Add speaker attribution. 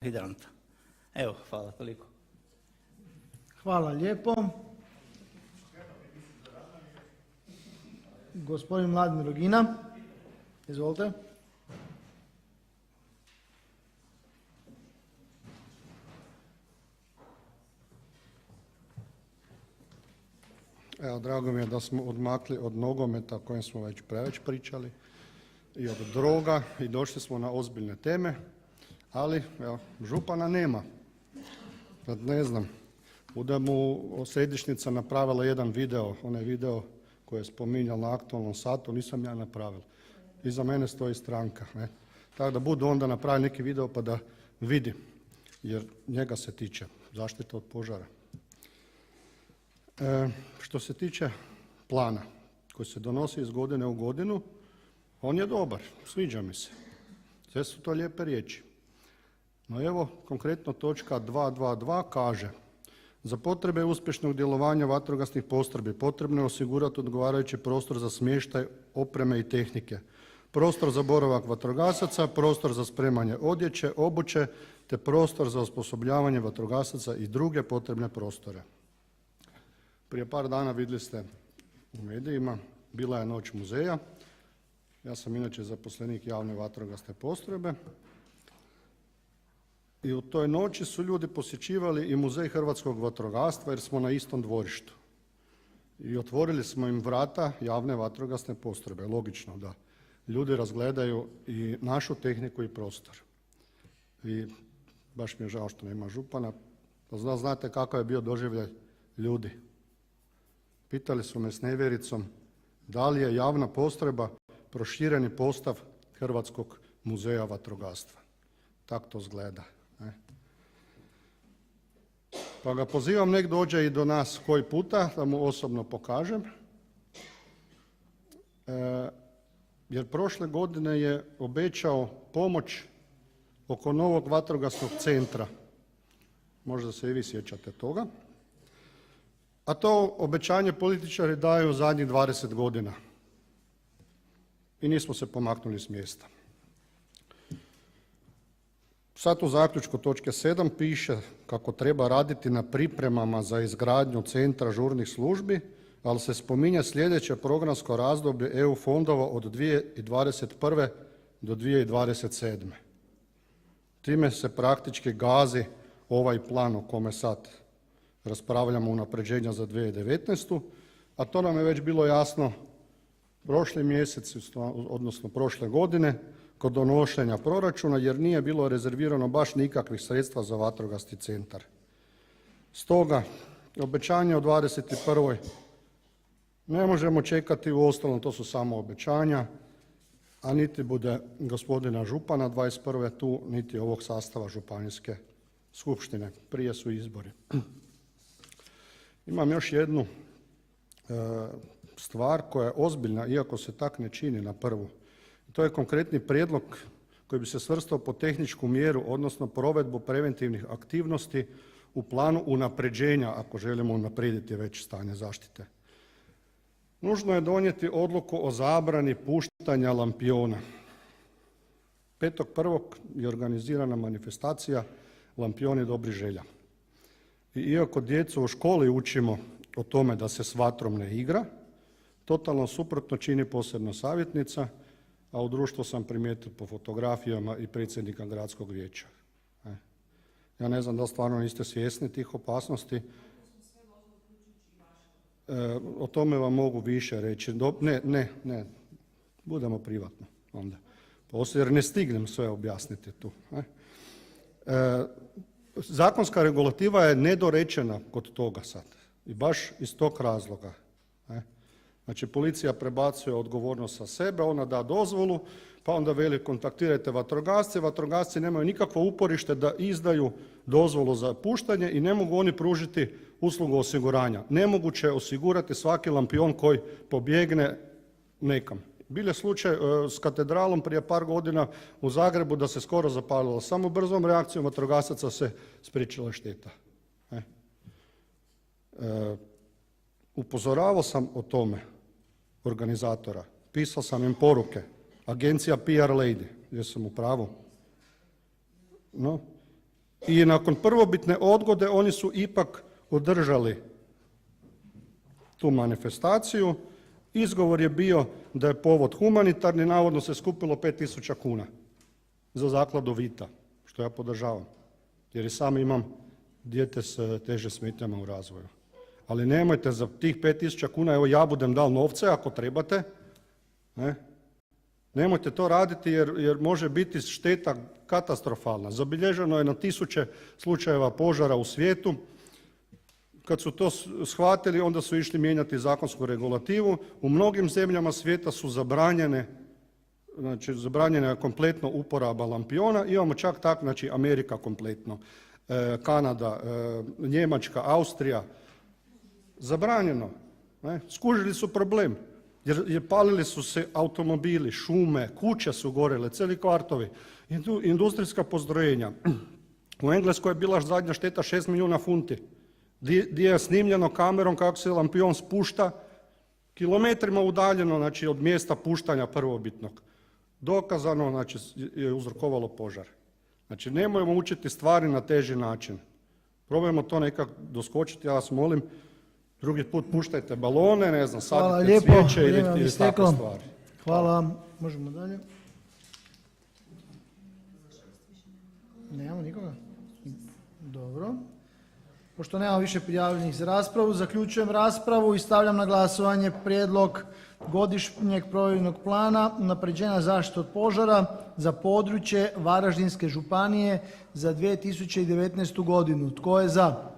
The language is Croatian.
Speaker 1: Hidranta. Evo, hvala, toliko.
Speaker 2: Hvala lijepo. Gospodin Mladen Rugina, izvolite.
Speaker 3: Evo, drago mi je da smo odmakli od nogometa o kojem smo već pričali i od droga i došli smo na ozbiljne teme, ali evo, župana nema. Sad ne znam, bude mu središnjica napravila jedan video, onaj video koji je spominjal na aktualnom satu, nisam ja napravil. Iza mene stoji stranka. Ne? Tako da budu onda napravili neki video pa da vidi, jer njega se tiče zaštita od požara. Što se tiče plana koji se donosi iz godine u godinu, on je dobar, sviđa mi se. Sve su to lijepe riječi. No evo, konkretno točka 2.2.2 kaže: za potrebe uspješnog djelovanja vatrogasnih postrojbi potrebno je osigurati odgovarajući prostor za smještaj opreme i tehnike, prostor za boravak vatrogasaca, prostor za spremanje odjeće, obuće, te prostor za osposobljavanje vatrogasaca i druge potrebne prostore. Prije par dana vidjeli ste u medijima, bila je noć muzeja. Ja sam inače zaposlenik javne vatrogasne postrojbe. I u toj noći su ljudi posjećivali i muzej hrvatskog vatrogastva jer smo na istom dvorištu. I otvorili smo im vrata javne vatrogasne postrojbe. Logično da ljudi razgledaju i našu tehniku i prostor. I baš mi je žao što nema župana. Znate kakav je bio doživljaj ljudi. Pitali su me s nevjericom da li je javna postrojba prošireni postav Hrvatskog muzeja vatrogastva. Tako to izgleda. Pa ga pozivam nek dođe i do nas koji puta da mu osobno pokažem. Jer prošle godine je obećao pomoć oko novog vatrogasnog centra. Možda se i vi sjećate toga. A to obećanje političari daju zadnjih 20 godina. I nismo se pomaknuli s mjesta. Sad u zaključku točke 7 piše kako treba raditi na pripremama za izgradnju centra žurnih službi, ali se spominje sljedeće programsko razdoblje EU fondova od 2021. do 2027. Time se praktički gazi ovaj plan o kome sad raspravljamo, unapređenja za 2019. A to nam je već bilo jasno prošli mjesec, odnosno prošle godine, kod donošenja proračuna, jer nije bilo rezervirano baš nikakvih sredstva za vatrogasni centar. Stoga, obećanje o 21. ne možemo čekati, uostalom to su samo obećanja, a niti bude gospodina župana 21. tu, niti ovog sastava županijske skupštine. Prije su izbori. Imam još jednu stvar koja je ozbiljna, iako se tak ne čini na prvu. To je konkretni prijedlog koji bi se svrstao pod tehničku mjeru, odnosno provedbu preventivnih aktivnosti u planu unapređenja, ako želimo unaprijediti već stanje zaštite. Nužno je donijeti odluku o zabrani puštanja lampiona. 5.1. je organizirana manifestacija Lampioni dobrih želja. I iako djecu u školi učimo o tome da se s vatrom ne igra, totalno suprotno čini posebno savjetnica, a u društvu sam primijetio po fotografijama i predsjednika gradskog vijeća. Ja ne znam da li stvarno niste svjesni tih opasnosti. O tome vam mogu više reći. Ne, budemo privatno onda. Poslije, jer ne stignem sve objasniti tu. Zakonska regulativa je nedorečena kod toga sad. I baš iz tog razloga. Znači, policija prebacuje odgovornost sa sebe, ona da dozvolu, pa onda veli kontaktirajte vatrogasce. Vatrogasci nemaju nikakvo uporište da izdaju dozvolu za puštanje i ne mogu oni pružiti uslugu osiguranja. Nemoguće je osigurati svaki lampion koji pobjegne nekam. Bil je slučaj s katedralom prije par godina u Zagrebu da se skoro zapalilo. Samo brzom reakcijom vatrogasaca se spriječila šteta. Upozoravao sam o tome organizatora, pisao sam im poruke, agencija PR Lady, jesam u pravu? No, i nakon prvobitne odgode oni su ipak održali tu manifestaciju. Izgovor je bio da je povod humanitarni, navodno se skupilo 5.000 kuna za zakladu Vita, što ja podržavam, jer i sam imam dijete s težim smetnjama u razvoju. Ali nemojte za tih 5.000 kuna, evo ja budem dal novce ako trebate, ne? Nemojte to raditi jer može biti šteta katastrofalna. Zabilježeno je na 1000 slučajeva požara u svijetu. Kad su to shvatili, onda su išli mijenjati zakonsku regulativu. U mnogim zemljama svijeta su zabranjena kompletno uporaba lampiona. Imamo čak tak, znači Amerika kompletno, Kanada, Njemačka, Austrija. Zabranjeno. Ne? Skužili su problem. Jer palili su se automobili, šume, kuće su gorele, cijeli kvartovi, industrijska postrojenja. U Engleskoj je bila zadnja šteta 6 milijuna funti. Gdje je snimljeno kamerom kako se lampion spušta, kilometrima udaljeno, znači od mjesta puštanja prvobitnog. Dokazano, znači je uzrokovalo požar. Znači nemojmo učiti stvari na teži način. Probajmo to nekako doskočiti, ja vas molim. Drugi put puštajte balone, ne znam, sadite cvijeće ili takve stvari.
Speaker 2: Hvala. Možemo dalje. Nemamo nikoga? Dobro. Pošto nema više prijavljenih za raspravu, zaključujem raspravu i stavljam na glasovanje prijedlog godišnjeg provedbenog plana unapređenja zaštite od požara za područje Varaždinske županije za 2019. godinu. Tko je za?